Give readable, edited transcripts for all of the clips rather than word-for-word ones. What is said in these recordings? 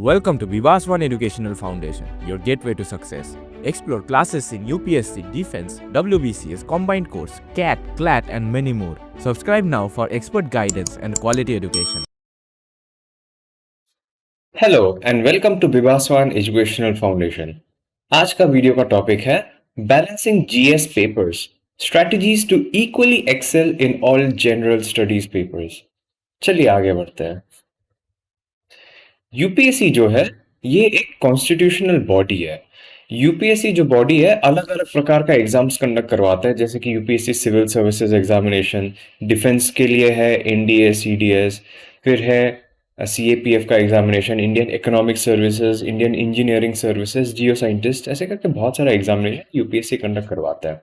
Welcome to Vivaswan Educational Foundation, your gateway to success. Explore classes in UPSC, Defense, WBCS, Combined Course, CAT, CLAT, and many more. Subscribe now for expert guidance and quality education. Hello and welcome to Vivasvan educational foundation. आज का video का topic है balancing GS papers, strategies to equally excel in all general studies papers. चलिए आगे बढ़ते हैं। UPSC जो है ये एक कॉन्स्टिट्यूशनल बॉडी है। यूपीएससी जो बॉडी है अलग अलग प्रकार का एग्जाम्स कंडक्ट करवाता है, जैसे कि UPSC civil services examination, defence के लिए है एनडीए सीडीएस, फिर है सीएपीएफ का examination, Indian economic services, Indian engineering services, geo scientist, ऐसे करके बहुत सारा एग्जामिनेशन यूपीएससी कंडक्ट करवाता है।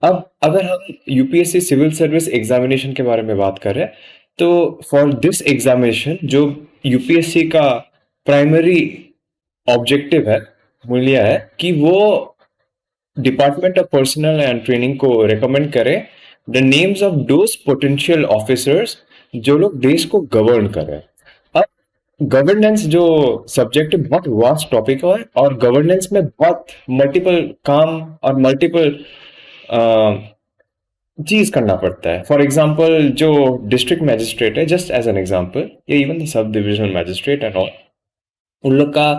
अब अगर हम यूपीएससी सिविल सर्विस एग्जामिनेशन के बारे में बात करें तो फॉर दिस एग्जामिनेशन जो यूपीएससी का प्राइमरी ऑब्जेक्टिव है, मूल्य है कि वो department of personal and training को रेकमेंड करे the names of those potential officers जो लोग देश को गवर्न करें। अब गवर्नेंस जो सब्जेक्ट बहुत वास्ट टॉपिक है और गवर्नेंस में बहुत मल्टीपल काम और मल्टीपल चीज करना पड़ता है। फॉर एग्जाम्पल जो डिस्ट्रिक्ट मैजिस्ट्रेट है, जस्ट एज एन एग्जाम्पल, या even sub divisional magistrate and all, उन लोग का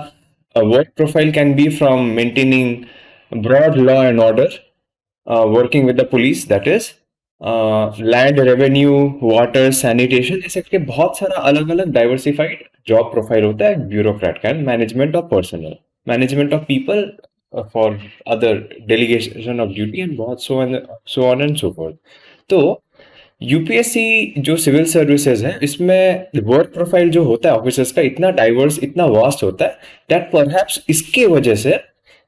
work profile can be from maintaining broad law and order, working with the police, that is land revenue, water, sanitation, ऐसे करके बहुत सारा अलग अलग डाइवर्सिफाइड जॉब प्रोफाइल होता है ब्यूरोक्रेट का। Management of personnel, management of people for other delegation of duty and बहुत so on and so forth. तो यूपीएससी जो सिविल सर्विसेज है इसमें वर्क प्रोफाइल जो होता है ऑफिसर्स का इतना डाइवर्स, इतना वास्ट होता है दैट परहैप्स इसके वजह से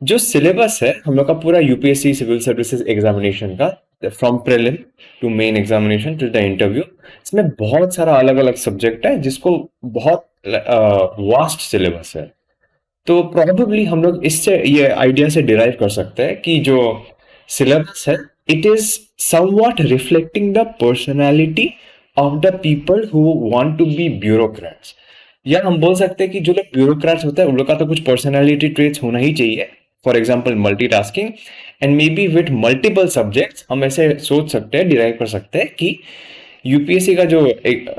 जो सिलेबस है हम लोग का पूरा यूपीएससी सिविल सर्विसेज एग्जामिनेशन का, from prelim to main examination to the interview, इसमें बहुत सारा अलग अलग सब्जेक्ट है जिसको बहुत वास्ट सिलेबस है। तो प्रोबेबली हम लोग इससे ये आइडिया से डिराइव कर सकते हैं कि जो सिलेबस है it is somewhat reflecting the personality of the people who want to be bureaucrats. या हम बोल सकते हैं कि जो लोग ब्यूरोक्रेट्स होते हैं उन लोग का तो कुछ पर्सनैलिटी ट्रेट्स होना ही चाहिए। For example multitasking and may B with multiple subjects. हम ऐसे सोच सकते हैं, डिराइव कर सकते हैं कि यूपीएससी का जो एक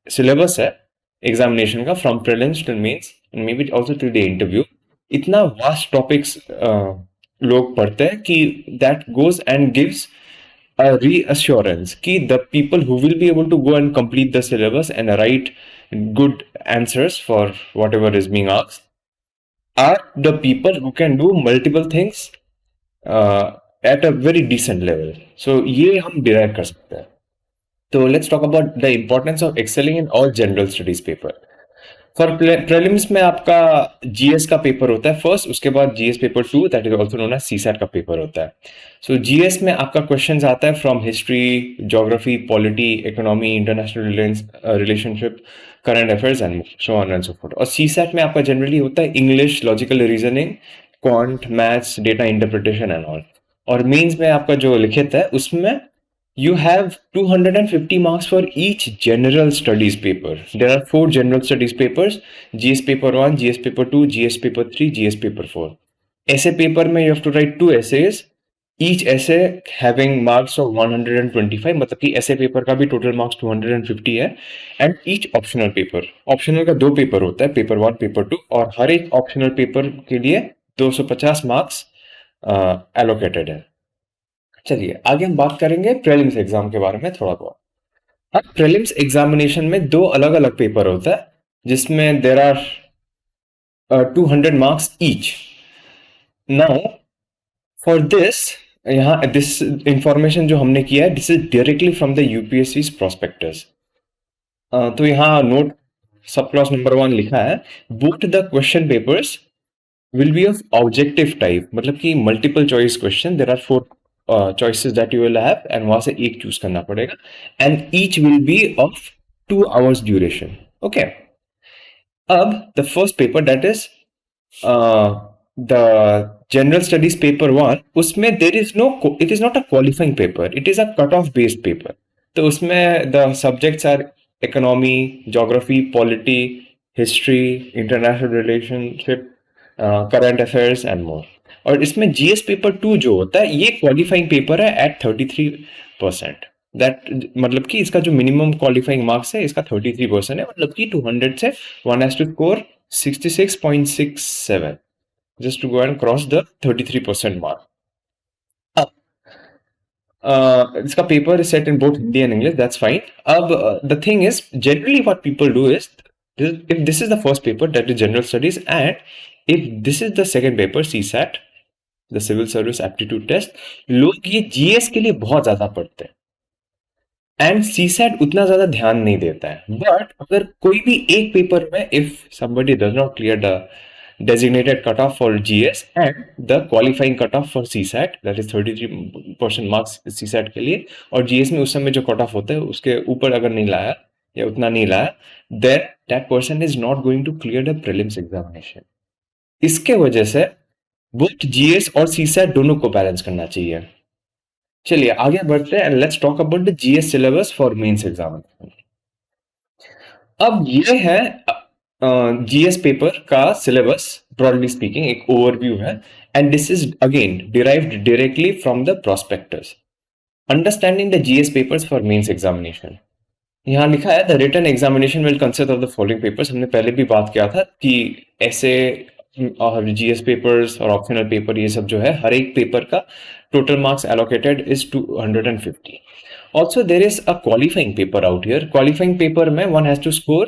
सिलेबस है एग्जामिनेशन का, from prelims to mains and may be also to the interview, इतना वास्ट टॉपिक्स लोग पढ़ते हैं कि that goes and gives a reassurance कि the people who will be able to go and complete the syllabus and write good answers for whatever is being asked are the people who can do multiple things at a very decent level. So ये हम derive कर सकते हैं। तो let's talk about the importance of excelling in all general studies paper. For prelims में आपका GS का paper होता है फर्स्ट, उसके बाद GS paper 2 that is also known as CSAT का पेपर होता है। सो जीएस में आपका क्वेश्चंस आता है from history, geography, polity, economy, international relationship, current affairs and so on and so forth. और सीसैट में आपका जनरली होता है English, logical reasoning, quant, maths, data interpretation and all. और मेंस में आपका जो लिखित है उसमें you have 250 marks for each general studies paper. There are 4 general studies papers: GS paper 1, GS paper 2, GS paper 3, GS paper 4. Essay paper में you have to write 2 essays, each essay having marks of 125, मतलब कि essay paper का भी total marks 250 है। and each optional paper, optional का 2 paper होता है, paper 1, paper 2, और हर एक optional paper के लिए 250 marks allocated है। चलिए आगे हम बात करेंगे प्रीलिम्स एग्जाम के बारे में थोड़ा बहुत। अब प्रीलिम्स एग्जामिनेशन में 2 अलग अलग पेपर होता है जिसमें there are 200 marks each. Now for this, यहाँ दिस इंफॉर्मेशन जो हमने किया है this is directly from the UPSC prospectus. तो यहाँ नोट सब क्लॉज नंबर 1 लिखा है, both the question papers will be of objective type, मतलब कि multiple choice question, there are 4 choices that you will have and वहां से एक choose करना पड़ेगा and each will be of 2 hours duration. Okay. अब the first paper that is the general studies paper 1, उसमें there is no, it is not a qualifying paper, it is a cut-off based paper. तो उसमें the subjects are economy, geography, polity, history, international relationship, current affairs and more. और इसमें GS paper 2 जो होता है ये qualifying paper है eight 33%। That मतलब कि इसका जो मिनिमम क्वालिफाइंग मार्क्स है इसका 33% है, मतलब कि 200 से one has to score 66.67 just to go and cross the 33% mark. अब इसका paper is set in both Hindi and English, that's fine. अब the thing is, generally what people do is, if this is the first paper, that is general studies, and if this is the second paper, CSAT, the Civil Service Aptitude Test, लोग ये GS के लिए बहुत ज्यादा पढ़ते हैं and CSAT उतना ज्यादा ध्यान नहीं देता है। बट अगर कोई भी एक पेपर में if somebody does not clear the designated cutoff for GS and the qualifying cutoff for CSAT, that is 33% marks CSAT के लिए, और GS में उस समय जो cutoff होता है उसके ऊपर अगर नहीं लाया या उतना नहीं लाया, then that person is not going to clear the prelims examination. इसके वजह से both GS और CSAT दोनों को बैलेंस करना चाहिए। चलिए आगे बढ़ते हैं and let's talk about the GS syllabus for mains examination. अब ये है जीएस पेपर का सिलेबस, ब्रॉडली स्पीकिंग एक ओवरव्यू है, and this is again derived directly from the prospectus. Understanding the GS papers for mains examination. यहाँ लिखा है the written examination will consist of the following papers. हमने पहले भी बात किया था कि ऐसे और जीएस पेपर्स और ऑप्शनल पेपर ये सब जो है हर एक पेपर का total marks allocated is 250. Also there is a qualifying paper out here. Qualifying paper में one has to score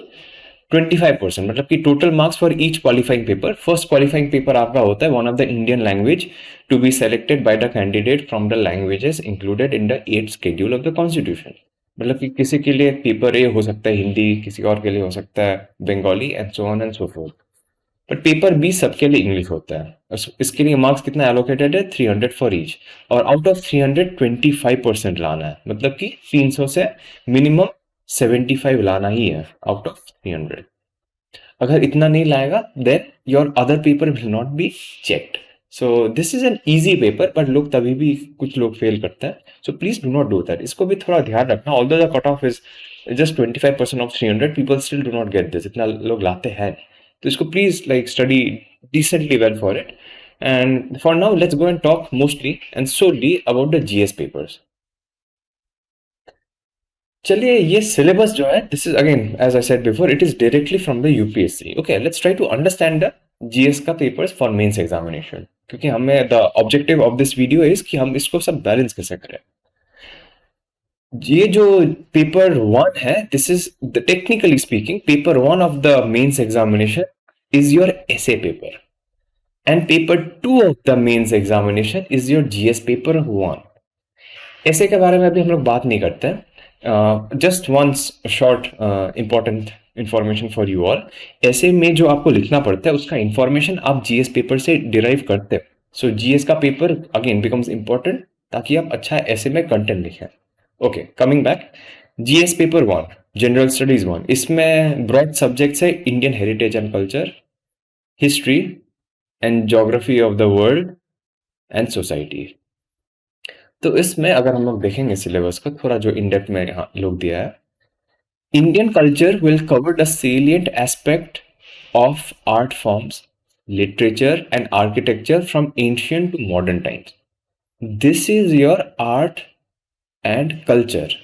25%, मतलब कि total marks for each qualifying paper. First qualifying paper आपका होता है one of the Indian language to be selected by the candidate from the languages included in the 8th schedule of the constitution. मतलब कि किसी के लिए paper A हो सकता है हिंदी, किसी और के लिए हो सकता है Bengali and so on and so forth. But paper B सबके लिए इंग्लिश होता है। इसके लिए मार्क्स कितना एलोकेटेड है? 300 फॉर ईच, और आउट ऑफ 300 25% लाना है, मतलब कि 300 से मिनिमम 75 लाना ही है आउट ऑफ 300। अगर इतना नहीं लाएगा then your other paper will not be checked. So this is an easy paper, but लोग तभी भी कुछ लोग फेल करते हैं, so please do not do that. इसको भी थोड़ा ध्यान रखना। Although the cut off is just 25% of 300, people still do not get this, इतना लोग लाते हैं। तो इसको please like study decently well for it. And for now let's go and talk mostly and solely about the GS papers. चलिए ये syllabus जो है this is again as I said before it is directly from the UPSC. Okay let's try to understand the GS का papers for mains examination, क्योंकि हमें the objective of this video is कि हम इसको सब balance कैसे करें। ये जो पेपर 1 है this is the technically speaking paper 1 of the mains examination is your essay paper, and paper 2 of the mains examination is your GS paper 1. essay के बारे में अभी हम लोग बात नहीं करते हैं। Just one short important information for you all. essay में जो आपको लिखना पड़ता है उसका इंफॉर्मेशन आप जीएस पेपर से डिराइव करते हो। सो जीएस का पेपर अगेन बिकम्स इंपॉर्टेंट ताकि आप अच्छा essay में कंटेंट लिखें। Okay coming back, GS paper 1 general studies 1, इसमें ब्रॉड सब्जेक्ट्स है Indian heritage and culture, history and geography of the world and society. तो इसमें अगर हम लोग देखेंगे सिलेबस को थोड़ा जो इन डेप्थ में यहाँ लोग दिया है, Indian culture will cover the salient aspect of art forms, literature and architecture from ancient to modern times. This is your art and culture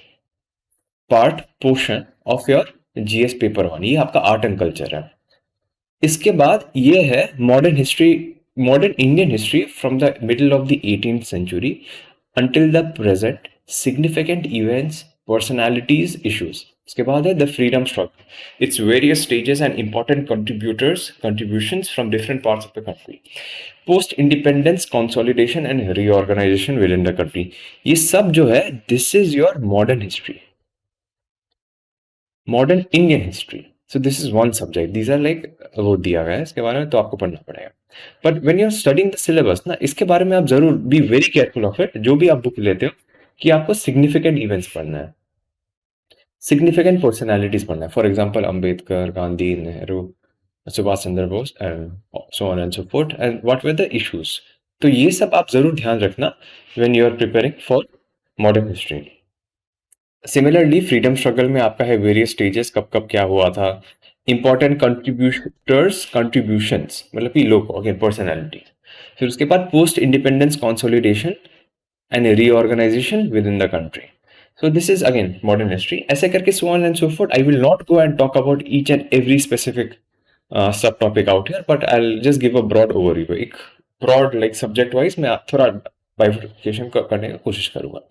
part portion of your GS paper 1। ये आपका art and culture है। इसके बाद ये है modern history, modern Indian history from the middle of the 18th century until the present, significant events, personalities, issues. इसके बाद है the freedom struggle, its various stages and important contributions from different parts of the country, post independence, consolidation and reorganisation within the country. ये सब जो है this is your modern history, modern Indian history. So this is one subject, these are like वो दिया गया है इसके बारे में, तो आपको पढ़ना पड़ेगा। But when you are studying the syllabus ना, इसके बारे में आप जरूर be very careful of it, जो भी आप बुक लेते हो, कि आपको सिग्निफिकेंट इवेंट्स पढ़ना है, सिग्निफिकेंट पर्सनैलिटीज पढ़ना है। For example Ambedkar, Gandhi, Nehru, Subhash Chandra Bose and so on and so forth, and whatever the issues. तो ये सब आप जरूर ध्यान रखना when you are preparing for modern history. Similarly freedom struggle में आपका है वेरियस स्टेजेस, कब कब क्या हुआ था, इंपॉर्टेंट कंट्रीब्यूटर्स कंट्रीब्यूशंस मतलब कि लोग अगेन पर्सनैलिटी। फिर उसके बाद post independence consolidation and reorganisation within the country. So this is again modern history. ऐसे करके so on and so forth. I will not go and talk about each and every specific subtopic out here, but I'll just give a broad overview. एक broad like subject wise मैं थोड़ा bifurcation करने का कोशिश करूंगा।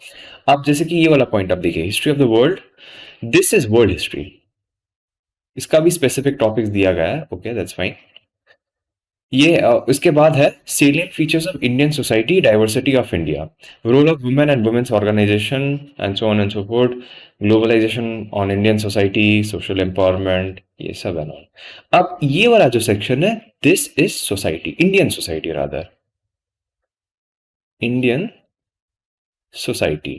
आप जैसे कि ये वाला पॉइंट आप देखिए, history of the world, this is world history. इसका भी स्पेसिफिक टॉपिक्स दिया गया है, ओके दैट्स फाइन। ये इसके बाद है salient features of Indian society, diversity of India, role of women and women's organization and so on and so forth, globalization on Indian society, social empowerment, ये सब है ना। अब ये वाला जो सेक्शन है, this is society, Indian society rather, Indian society।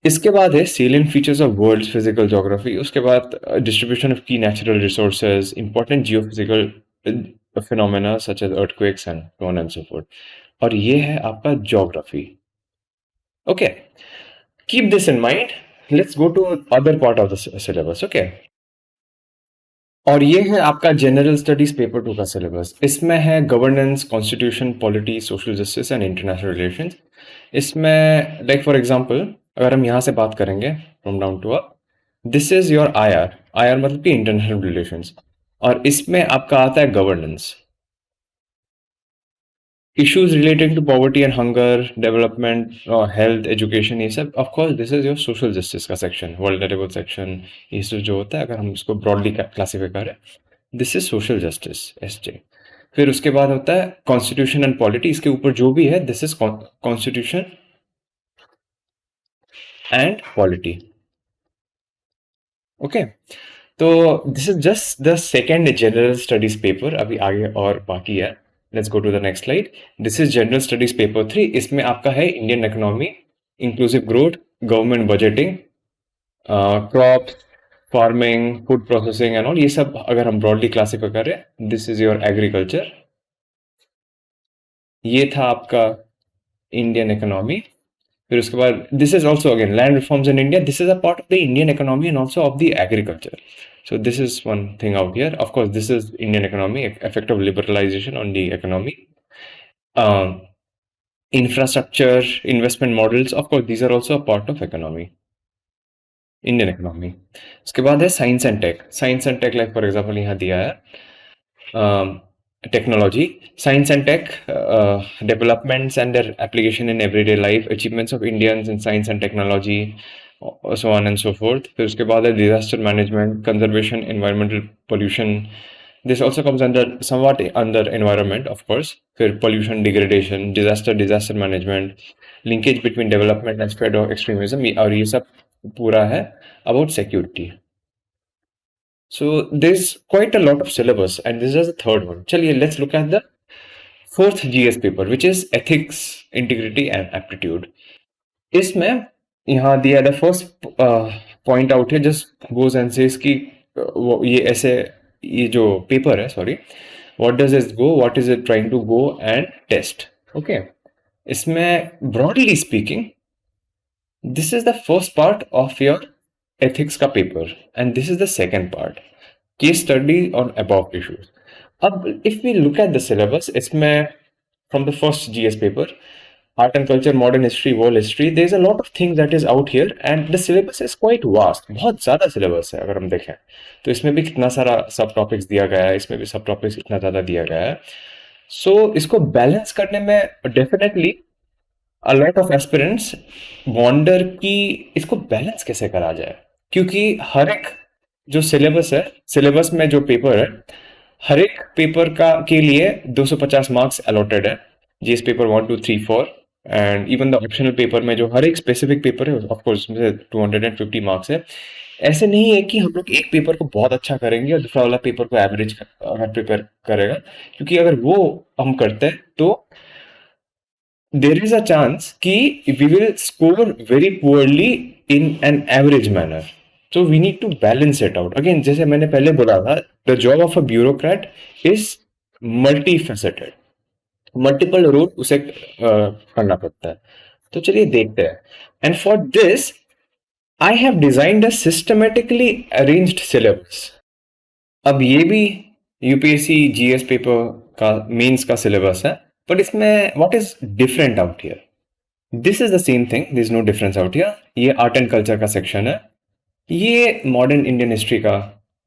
इसके बाद है salient features of world's physical geography, उसके बाद distribution of key natural resources, important geophysical phenomena such as earthquakes and so on and so forth। और ये है आपका geography। Okay, keep this in mind. Let's go to other part of the syllabus. Okay, और ये है आपका general studies paper 2 का syllabus. इसमें है governance, constitution, polity, social justice and international relations. इसमें लाइक फॉर एग्जांपल अगर हम यहाँ से बात करेंगे from down to up, this is your IR. IR मतलब कि इंटरनेशनल रिलेशंस, और इसमें आपका आता है governance, issues relating to poverty and hunger, development, health, education, ये सब। of course this is your social justice का section, vulnerable section, ये सब जो होता है अगर हम इसको broadly classify करें, this is social justice SJ। फिर उसके बाद होता है constitution and polity, इसके ऊपर जो भी है this is constitution and polity। okay, तो this is just the second general studies paper, अभी आगे और बाकी है। Let's go to the next slide. This is general studies paper 3। इसमें आपका है Indian economy, inclusive growth, government budgeting, crops, farming, food processing and all, ये सब अगर हम ब्रॉडली क्लासिफाई करें, दिस इज योर एग्रीकल्चर। ये था आपका इंडियन इकोनॉमी। फिर उसके बाद this is also again land reforms in India, this is a part of the Indian economy and also of the agriculture. So this is one thing out here. Of course, this is Indian economy, effect of liberalization on the economy. Um, infrastructure, investment models, of course, these are also a part of economy, Indian economy. उसके बाद है science and tech. Science and tech, like for example यहाँ दिया है technology, science and tech, developments and their application in everyday life, achievements of Indians in science and technology, so on and so forth। फिर उसके बाद है disaster management, conservation, environmental pollution, this also comes under somewhat under environment of course। फिर pollution, degradation, disaster management, linkage between development and spread of extremism, और ये सब पूरा है about security। So there's quite a lot of syllabus and this is the third one। चलिए let's look at the fourth GS paper which is ethics, integrity and aptitude। इसमें यहाँ दिया the first point out है, just goes and says कि ये ऐसे, ये जो पेपर है sorry, what does it go, what is it trying to go and test. Okay, इसमें broadly speaking this is the first part of your ethics का paper and this is the second part, case study on above issues. अब if we look at the syllabus, इसमें from the first GS paper, art and culture, modern history, world history, there is a lot of things that is out here and the syllabus is quite vast। बहुत ज़्यादा syllabus है अगर हम देखें तो। इसमें भी कितना सारा सब टॉपिक्स दिया गया है, इसमें भी सब टॉपिक्स इतना ज़्यादा दिया गया है। सो इसको बैलेंस करने में definitely a lot of aspirants wonder कि इसको बैलेंस कैसे करा जाए, क्योंकि हर एक जो सिलेबस है, सिलेबस में जो पेपर है, हर एक पेपर का के लिए 250 मार्क्स अलॉटेड है, GS paper 1 2 3 4 and even the optional paper में जो हर एक स्पेसिफिक पेपर है ऑफ कोर्स उसमें से 250 मार्क्स है। ऐसे नहीं है कि हम लोग एक पेपर को बहुत अच्छा करेंगे और दूसरा वाला पेपर को एवरेज प्रिपेयर करेगा, क्योंकि अगर वो हम करते हैं तो देयर इज अ चांस कि we will score very poorly in an average manner. So we need to balance it out. Again, जैसे मैंने पहले बोला था, the job of a bureaucrat is multifaceted. Multiple role उसे करना पड़ता है। तो चलिए देखते हैं। And for this I have designed a systematically arranged syllabus. अब ये भी यूपीएससी जीएस पेपर का मेंस का सिलेबस है, बट इसमें what is different out here? This is the same thing, this no difference out here. ये art and culture का section है, ये मॉडर्न इंडियन हिस्ट्री का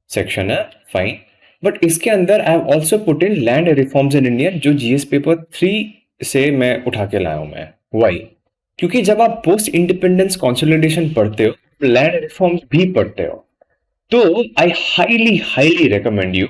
सेक्शन है, फाइन। बट इसके अंदर I have also put in land reforms in India, जो GS paper 3 से मैं उठा के लाया हूं मैं। वाई? क्योंकि जब आप पोस्ट इंडिपेंडेंस कंसोलिडेशन पढ़ते हो, लैंड रिफॉर्म्स भी पढ़ते हो, तो I highly highly recommend you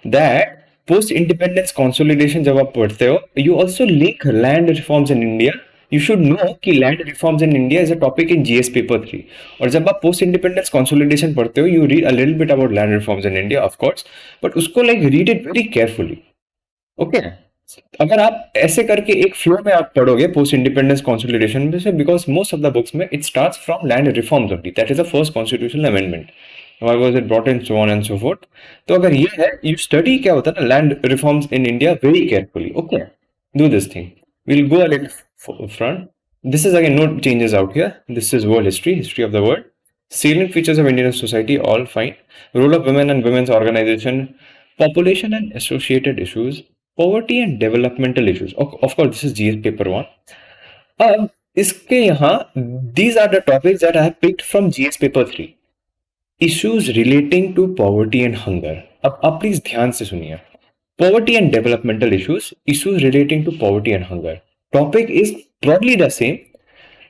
that post independence consolidation जब आप पढ़ते हो, you also link land reforms in India. You should know कि land reforms in India is a topic in GS paper 3। और जब आप पोस्ट इंडिपेंडेंस कंसोलिडेशन पढ़ते हो, you read a little bit about land reforms in India of course, but उसको like read it very carefully. Okay, अगर आप ऐसे करके एक फ्लो में आप पढ़ोगे पोस्ट इंडिपेंडेंस कंसोलिडेशन में से, because most of the books में it starts from land reforms only, that is the first constitutional amendment, why was it brought in, so on and so forth। तो अगर ये है, you study क्या होता है ना land reforms in India very carefully। okay, do this thing, we'll go a little front। this is again no changes out here, this is world history, history of the world, salient features of Indian society, all fine, role of women and women's organization, population and associated issues, poverty and developmental issues, of course this is GS paper 1। अब इसके यहाँ these are the topics that I have picked from GS paper 3, issues relating to poverty and hunger. अब आप please ध्यान से सुनिए, poverty and developmental issues relating to poverty and hunger, topic is broadly the same,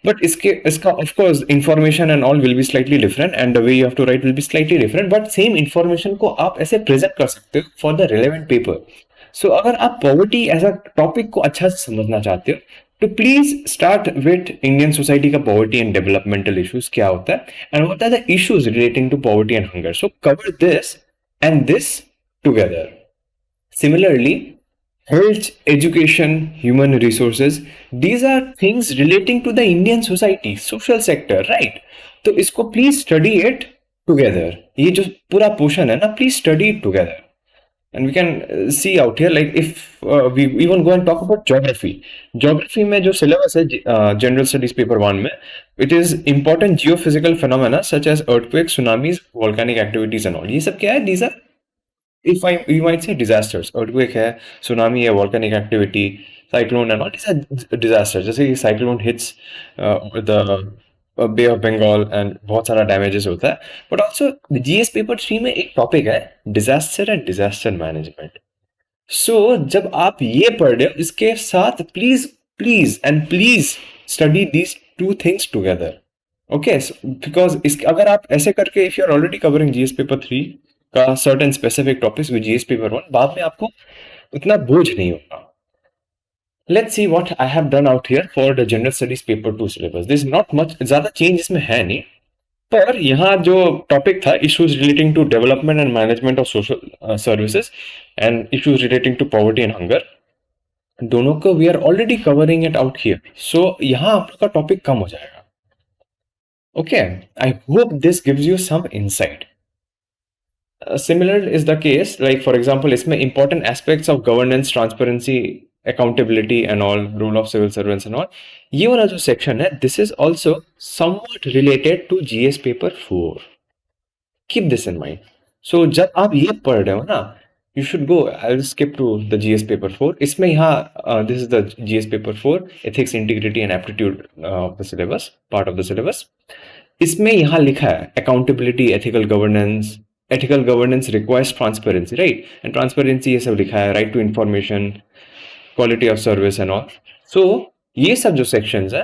but इसका of course information and all will be slightly different and the way you have to write will be slightly different, but same information को आप ऐसे present कर सकते हो for the relevant paper. So अगर आप poverty as a topic को अच्छा से समझना चाहते हो, तो please start with Indian society का पॉवर्टी एंड डेवलपमेंटल इश्यूज क्या होता है and what are the issues relating to poverty and hunger. So cover this and this together. Similarly, health, education, human resources, these are things relating to the Indian society, social sector, right? तो इसको please study it together। ये जो पूरा portion है ना, please study it together। And we can see out here, like if we even go and talk about geography। geography में जो syllabus है general studies paper 1 में, it is important geophysical phenomena such as earthquakes, tsunamis, volcanic activities and all। ये सब क्या है? These are, if you might say, disasters। earthquake है, tsunami है, volcanic activity, cyclone and all, these are disasters। जैसे कि cyclone hits the bay of Bengal and बहुत सारा डैमेजेस होता है। बट ऑल्सो जीएस पेपर 3 में एक टॉपिक है disaster and disaster management. So जब आप ये पढ़ रहे हो, इसके साथ please please and please study these two things together. Okay, because अगर आप ऐसे करके, if you are already covering GS paper 3 का certain specific topics with GS paper 1, बाद में आपको उतना बोझ नहीं होगा। Let's see what I have done out here for the general studies paper 2 syllabus। This is not much, ज़्यादा change इसमें है नहीं, पर यहाँ जो टॉपिक था issues relating to development and management of social services and issues relating to poverty and hunger, दोनों को we are already covering it out here। So यहाँ आप लोग का टॉपिक कम हो जाएगा। Okay, I hope this gives you some insight। Similar is the case, like for example, इसमें important aspects of governance, transparency, accountability and all, role of civil servants and all, ये वाला जो section है, this is also somewhat related to GS paper 4। Keep this in mind। So जब आप ये पढ़ रहे हो ना, you should go, I'll skip to the GS paper 4। इसमें यहाँ this is the GS paper 4 ethics, integrity and aptitude of the syllabus, part of the syllabus। इसमें यहाँ लिखा है accountability, ethical governance requires transparency, right? And transparency ये सब लिखा है, right to information, quality of service and all। So ये सब जो sections है,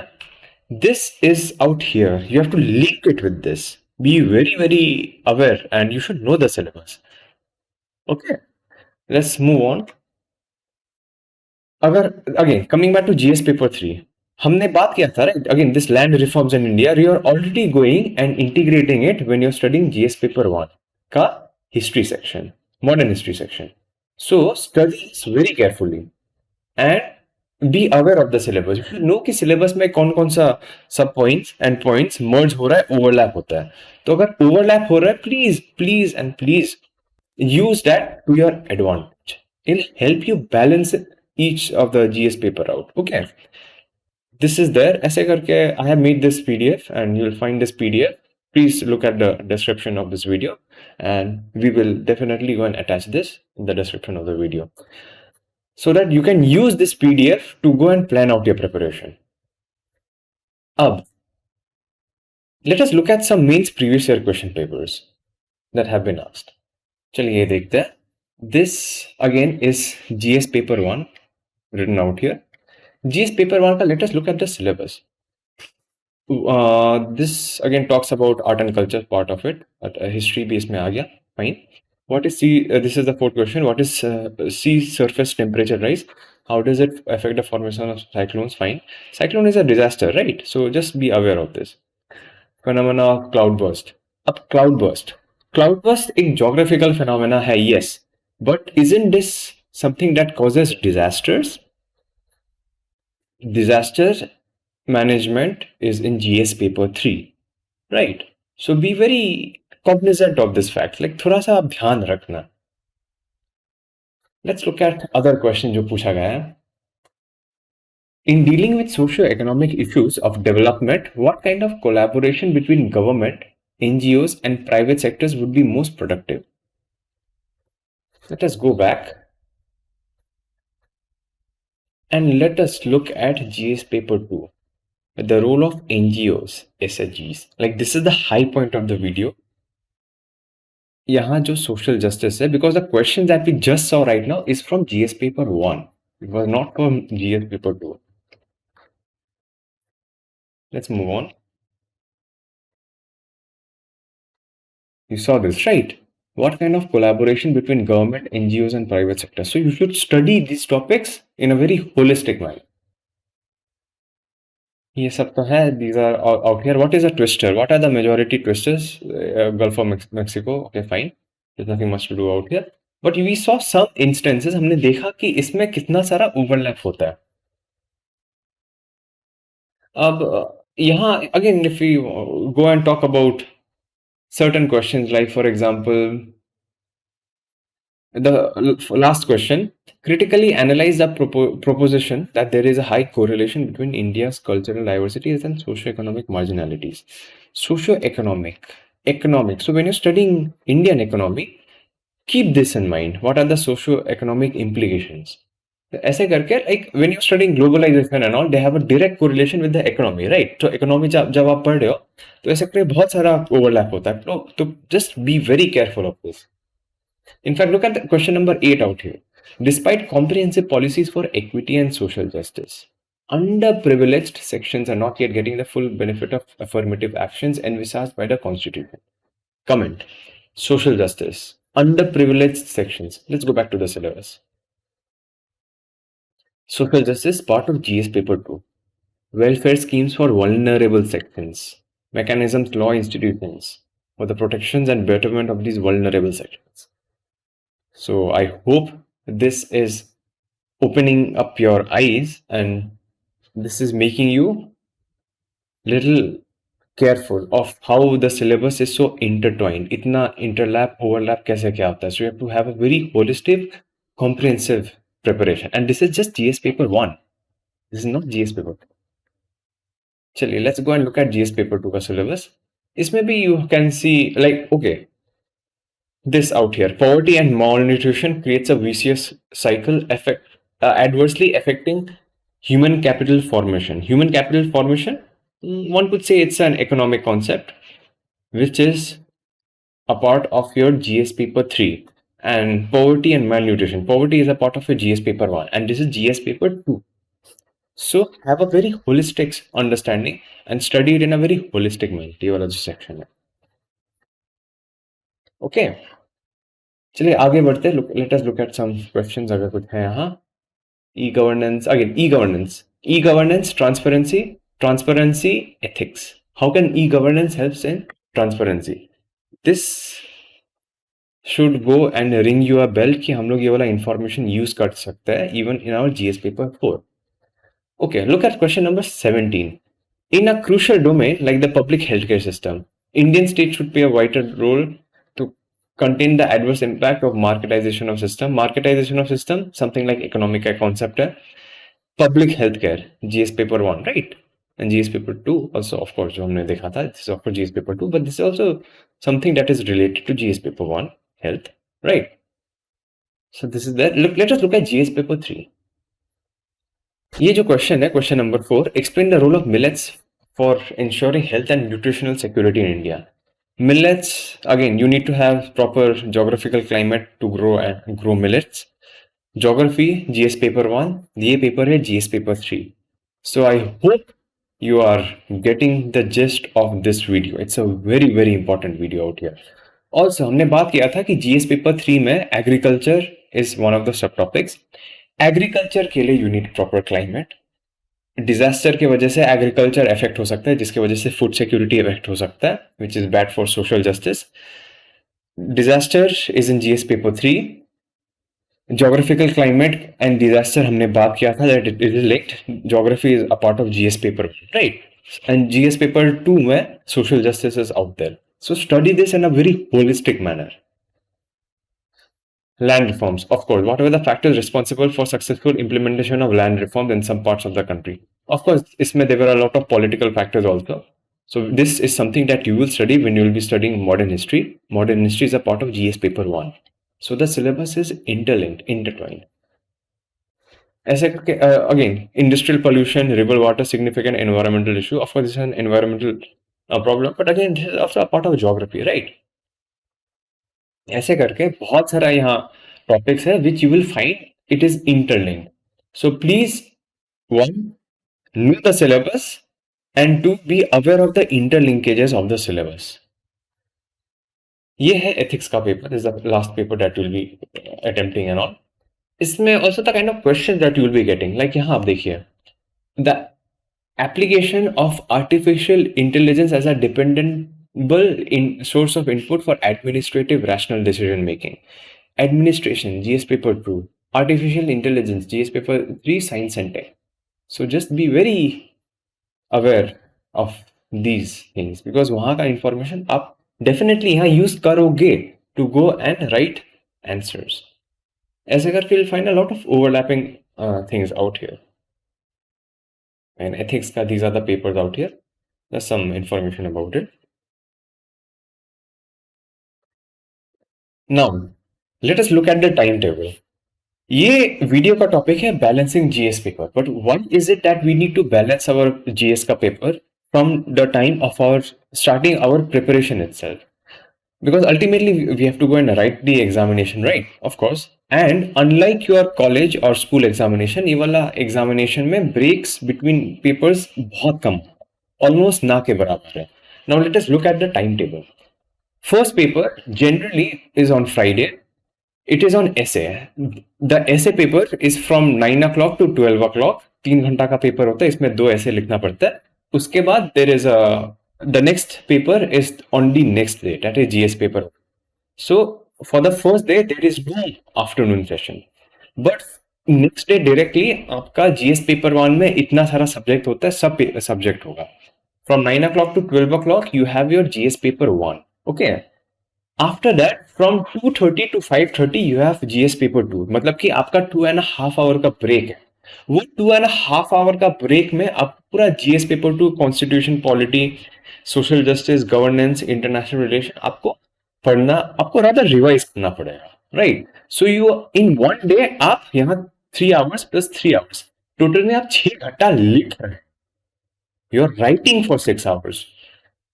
this is out here, you have to link it with this। be very very aware and you should know the syllabus। okay, let's move on। अगर again coming back to GS paper 3, हमने बात किया था, right? Again, this land reforms in India, you are already going and integrating it when you're studying GS paper 1 का history section, modern history section। So study this very carefully and be aware of the syllabus। you should know कि syllabus में कौन कौन सा सब points and points merge हो रहा है, overlap होता है। तो अगर overlap हो रहा है, please please and please use that to your advantage। it'll help you balance each of the GS paper out। okay, this is there, ऐसे करके I have made this PDF and you'll find this PDF। please look at the description of this video। and we will definitely go and attach this in the description of the video so that you can use this PDF to go and plan out your preparation. Ab, let us look at some mains previous year question papers that have been asked. चलिए ये देखते हैं. This again is GS paper 1 written out here. GS paper 1 का let us look at the syllabus. This again talks about art and culture part of it, but history base में आ गया. Fine. What is sea? This is the fourth question. What is sea surface temperature rise? How does it affect the formation of cyclones? Fine. Cyclone is a disaster, right? So just be aware of this. Phenomena of cloudburst. अब cloudburst एक geographical phenomena है, yes, but isn't this something that causes disasters? Disaster management is in GS paper 3, right? So be very cognizant of this fact. Like थोड़ा सा आप ध्यान रखना. Let's look at other question जो पूछा गया है. In dealing with socio-economic issues of development, what kind of collaboration between government, NGOs, and private sectors would be most productive? Let us go back and let us look at GS paper 2. The role of NGOs, SHGs. Like this is the high point of the video. यहाँ जो social justice है, because the question that we just saw right now is from GS paper 1. It was not from GS paper 2. Let's move on. You saw this, right? What kind of collaboration between government, NGOs, and private sector? So you should study these topics in a very holistic manner. ये सब तो है. These are out here. What is a twister? What are the majority twisters? Gulf of Mexico. Okay, fine. There's nothing much to do out here. But we saw some instances. हमने देखा कि इसमें कितना सारा overlap होता है. अब यहाँ again, if we go and talk about certain questions, like for example, the last question, critically analyze the proposition that there is a high correlation between India's cultural diversities and socio-economic marginalities. Economic. So when you're studying Indian economy, keep this in mind. What are the socio-economic implications? ऐसे करके like when you're studying globalization and all, they have a direct correlation with the economy, right? So economy जब आप पढ़ रहे हो तो ऐसे करके बहुत सारा overlap होता है. तो just be very careful of this. In fact, look at the question number 8 out here. Despite comprehensive policies for equity and social justice, underprivileged sections are not yet getting the full benefit of affirmative actions envisaged by the Constitution. Comment. Social justice. Underprivileged sections. Let's go back to the syllabus. Social justice, part of GS paper 2. Welfare schemes for vulnerable sections. Mechanisms, law institutions for the protections and betterment of these vulnerable sections. So I hope this is opening up your eyes and this is making you little careful of how the syllabus is so intertwined. Itna interlap, overlap kaise kya hota hai? So you have to have a very holistic, comprehensive preparation. And this is just GS paper 1. This is not GS paper 2. Chaliye, let's go and look at GS paper 2 ka syllabus. Isme bhi you can see like, okay, this out here, poverty and malnutrition creates a vicious cycle adversely affecting human capital formation. Human capital formation, one could say it's an economic concept which is a part of your GS paper 3, and poverty and malnutrition. Poverty is a part of your GS paper 1 and this is GS paper 2. So have a very holistic understanding and study it in a very holistic manner. ये वाला जो section है. Okay. चलिए आगे बढ़ते हैं. Let us look at some questions अगर कुछ है यहाँ. E-governance, again, e-governance, transparency, ethics. How can e-governance helps in transparency? This should go and ring you a bell कि हम लोग ये वाला information use कर सकते हैं even in our GS paper 4. Okay, look at question number 17. In a crucial domain like the public healthcare system, Indian state should play a vital role to contain the adverse impact of marketization of system. Marketization of system, something like economic concept है. Public healthcare, GS paper 1, right? and GS paper 2 also, of course, जो हमने देखा था, this is for GS paper 2, but this is also something that is related to GS paper 1, health, right? So this is that. Let us look at GS paper 3. ये जो question है, question number 4, explain the role of millets for ensuring health and nutritional security in India. Millets, again, you need to have proper geographical climate to grow millets. Geography, GS paper 1, ये paper है GS paper 3. So I hope you are getting the gist of this video. It's a very, very important video out here. Also, हमने बात किया था कि GS paper 3 में agriculture is one of the subtopics. Agriculture के लिए you need proper climate. Disaster की वजह से एग्रीकल्चर इफेक्ट हो सकता है, जिसकी वजह से फूड सिक्योरिटी इफेक्ट हो सकता है, which is bad for social justice. Disaster is in GS paper 3. Geographical climate and disaster हमने बात किया था that it is linked. Geography is a part of GS paper, right? And GS paper 2 में social justice is out there. So study this in a very holistic manner. Land reforms, of course. What are the factors responsible for successful implementation of land reforms in some parts of the country? Of course, there were a lot of political factors also. So this is something that you will study when you will be studying modern history. Modern history is a part of GS paper 1. So the syllabus is interlinked, intertwined. Again, industrial pollution, river water, significant environmental issue. Of course, this is an environmental problem, but again, this is also a part of geography, right? ऐसे करके बहुत सारा यहाँ topics है which you will find it is interlinked. So please, 1, know the syllabus, and 2, be aware of the interlinkages of the syllabus. ये है ethics का paper, is the last paper that will be attempting and all. इसमें also the kind of question that you will be getting, like यहाँ आप देखिए, the application of artificial intelligence as a dependent in source of input for administrative rational decision making. Administration, GS paper 2. Artificial intelligence, GS paper 3, science and tech. So just be very aware of these things, because वहाँ का information आप definitely यहाँ use करोगे to go and write answers. ऐसे करके you'll find a lot of overlapping things out here. And ethics का, these are the papers out here. There's some information about it. Now, let us look at the timetable. ये video का topic है balancing GS paper. But what is it that we need to balance our GS का paper from the time of our starting our preparation itself? Because ultimately we have to go and write the examination, right? Of course. And unlike your college or school examination, ये वाला examination में breaks between papers बहुत कम, almost ना के बराबर है. Now let us look at the timetable. First paper generally is on Friday. It is on essay. The essay paper is from 9 o'clock to 12 o'clock. 3 घंटा का पेपर होता है, इसमें 2 ऐसे लिखना पड़ता है. उसके बाद there is the next paper is on the next day, that is GS paper. So for the first day there is no afternoon session, but next day directly आपका GS paper 1 में इतना सारा सब्जेक्ट होता है, सब subject होगा. From 9 o'clock to 12 o'clock you have your GS paper 1. Okay. After that, from 2:30 to 5:30 you have GS paper 2. मतलब कि आपका 2.5 hour का ब्रेक है. वो 2.5 hour का ब्रेक में आप पूरा GS paper 2, constitution, polity, social justice, governance, international relation आपको पढ़ना, आपको रादर रिवाइज करना पड़ेगा, right? So you in one day आप यहाँ 3 hours plus 3 hours, टोटल में आप 6 घंटा लिख रहे हैं. You are writing for 6 hours.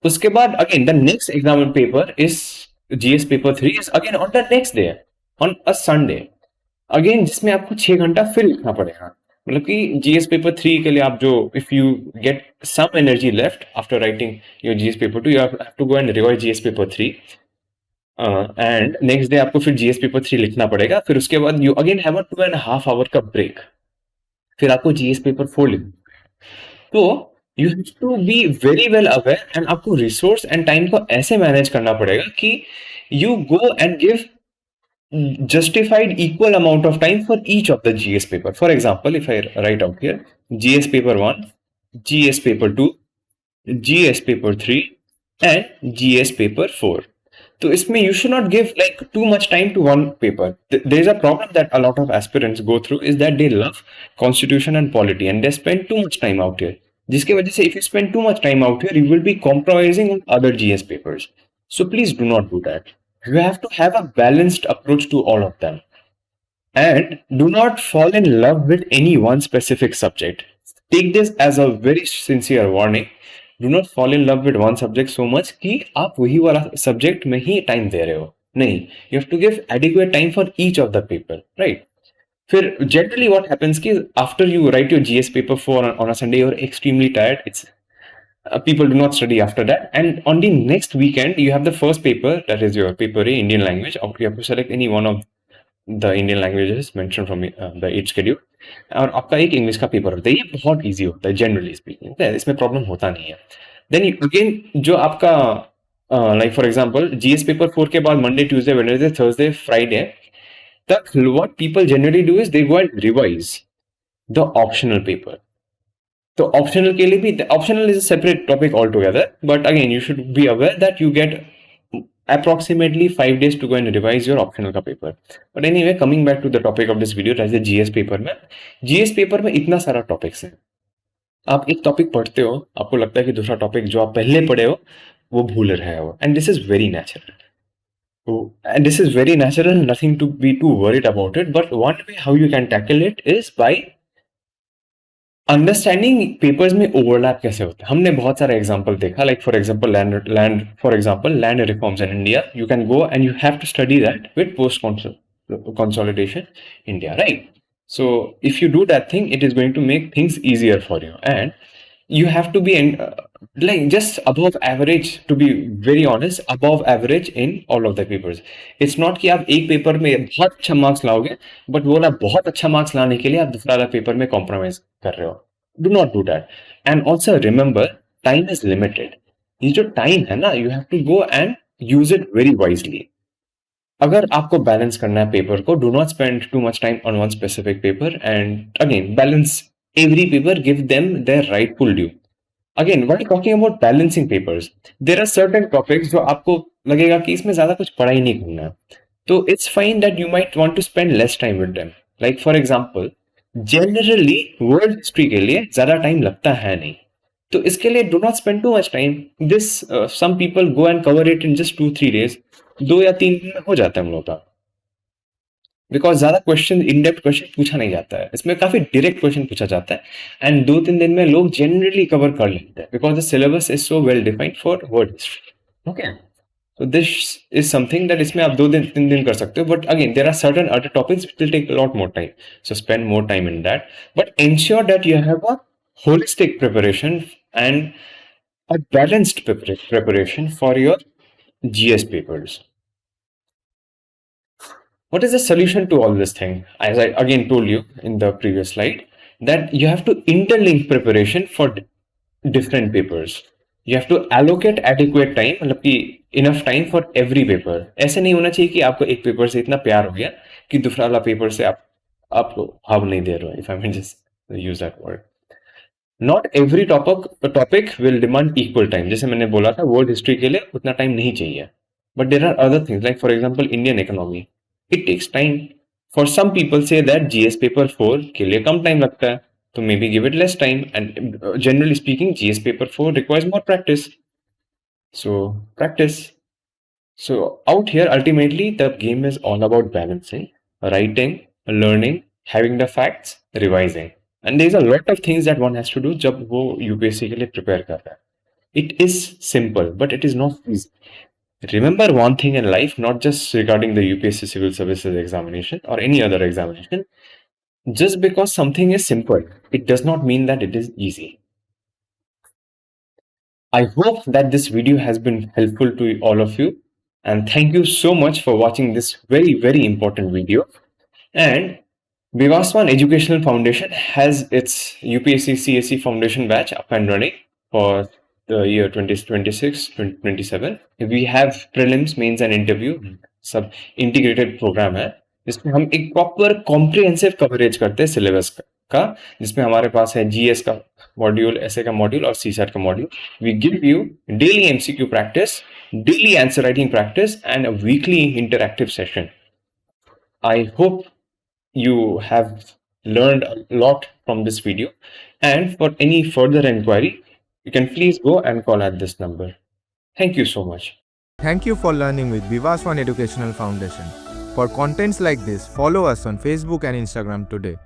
उसके बाद again the next exam paper is GS paper 3 is again on the next day, on a Sunday, again जिसमें आपको 6 घंटा फिर लिखना पड़ेगा. मतलब कि GS पेपर 3 के लिए आप जो, if you get some energy left after writing your GS paper 2, you have to go and revise GS paper 3 and next day आपको फिर GS पेपर 3 लिखना पड़ेगा. फिर उसके बाद you again have a 2.5 hour का ब्रेक, फिर आपको GS पेपर 4 लिखना. तो you have to be very well aware, and आपको रिसोर्स एंड टाइम को ऐसे मैनेज करना पड़ेगा कि you go and give justified equal amount of time for each of the GS paper. For example, if I write out here GS paper 1, GS paper 2, GS paper 3 and GS paper 4. So इसमें you should not give like too much time to one paper. There is a problem that a lot of aspirants go through, is that they love constitution and polity and they spend too much time out here. जिसके वजह से if you spend too much time out here, you will be compromising on other GS papers. So please do not do that. You have to have a balanced approach to all of them. And do not fall in love with any one specific subject. Take this as a very sincere warning. Do not fall in love with one subject so much कि आप वही वाला subject में ही time दे रहे हो. नहीं, you have to give adequate time for each of the paper, right? फिर generally what happens कि after you write your GS paper 4 on a Sunday, you're extremely tired. It's people do not study after that, and on the next weekend you have the first paper, that is your paper A, Indian language. You have to select any one of the Indian languages mentioned from the 8 schedule, और आपका एक English का paper होता है. ये बहुत easy होता है जनरली स्पीकिंग, इसमें प्रॉब्लम होता नहीं है. देन अगेन जो आपका like for example GS paper 4 के बाद Monday, Tuesday, Wednesday, Thursday, Friday तक what people generally do is they go and revise the optional paper. तो ऑप्शनल के लिए भी optional is a separate topic all together, but again you should be aware that you get approximately 5 days to go and revise your optional का paper. But anyway, coming back to the topic of this video, that is the GS paper में. GS paper में इतना सारा topics है. आप एक topic पढ़ते हो, आपको लगता है कि दूसरा टॉपिक जो आप पहले पढ़े हो वो भूल रहे हो, and this is very natural. And this is very natural, nothing to be too worried about it. But one way how you can tackle it is by understanding papers में ओवरलैप कैसे होता है. हमने बहुत सारे एग्जांपल देखा, like for example land reforms in India. You can go and you have to study that with post consolidation India, right? So if you do that thing, it is going to make things easier for you, and you have to be like just above average, to be very honest, above average in all of the papers. It's not कि आप एक paper में बहुत अच्छा marks लाओगे, but वो ना बहुत अच्छा मार्क्स लाने के लिए आप दूसरा वाला पेपर में कॉम्प्रोमाइज कर रहे हो. Do not do that. And also remember, time is limited. ये जो टाइम है ना, you have to go and use it very wisely. अगर आपको बैलेंस करना है पेपर को, do not spend too much time on one specific paper, and again balance every paper, give them their rightful due. Again, while talking about balancing papers, there are certain topics जो आपको लगेगा कि इसमें ज्यादा कुछ पढ़ाई नहीं करना है, तो it's fine that you might want to spend less time with them. Like for example, generally world history के लिए ज्यादा टाइम लगता है नहीं, तो इसके लिए do not spend too much time. This some people go and cover it in just 2-3 days. 2 या 3 दिन में हो जाता है हम लोग का, बिकॉज ज्यादा क्वेश्चन, इन डेप्थ क्वेश्चन पूछा नहीं जाता है, इसमें काफी डायरेक्ट क्वेश्चन पूछा जाता है, एंड 2-3 दिन में लोग जनरली कवर कर लेते हैं, because the syllabus is so well defined for word history. Okay, so this is something that इसमें आप 2-3 दिन कर सकते हो, but again there are certain other topics which will take a lot more time, so spend more time in that, but ensure that you have a holistic preparation and a balanced preparation for your GS papers. What is the solution to all this thing? As I again told you in the previous slide, that you have to interlink preparation for different papers. You have to allocate adequate time, मतलब कि enough time for every paper. ऐसे नहीं होना चाहिए कि आपको एक paper से इतना प्यार हो गया कि दूसरा वाला पेपर से आपको भाव नहीं दे रहे हो, if I may just use that word. Not every topic will demand equal time. जैसे मैंने बोला था, वर्ल्ड हिस्ट्री के लिए उतना टाइम नहीं चाहिए, but there are other things, like for example Indian economy. It takes time. For some people say that GS paper 4 के लिए कम टाइम लगता है, तो maybe give it less time, and generally speaking GS paper 4 requires more practice. So practice. So out here ultimately the game is all about balancing, writing, learning, having the facts, revising. And there's a lot of things that one has to do जब वो UPSC के लिए prepare कर रहा है. It is simple, but it is not easy. Remember one thing in life, not just regarding the UPSC Civil Services examination or any other examination. Just because something is simple, it does not mean that it is easy. I hope that this video has been helpful to all of you, and thank you so much for watching this very, very important video. And Vivaswan Educational Foundation has its UPSC CSE Foundation batch up and running for the year 2026-2027. We have prelims, mains and interview, सब integrated program है, जिसमें हम एक proper comprehensive coverage करते हैं syllabus का, जिसमें हमारे पास है GS का मॉड्यूल, ऐसे का मॉड्यूल और CSAT का module. We give you daily MCQ practice, daily answer writing practice, and a weekly interactive session. I hope you have learned a lot from this video. And for any further inquiry, you can please go and call at this number. Thank you so much. Thank you for learning with Vivas One Educational Foundation. For contents like this, follow us on Facebook and Instagram today.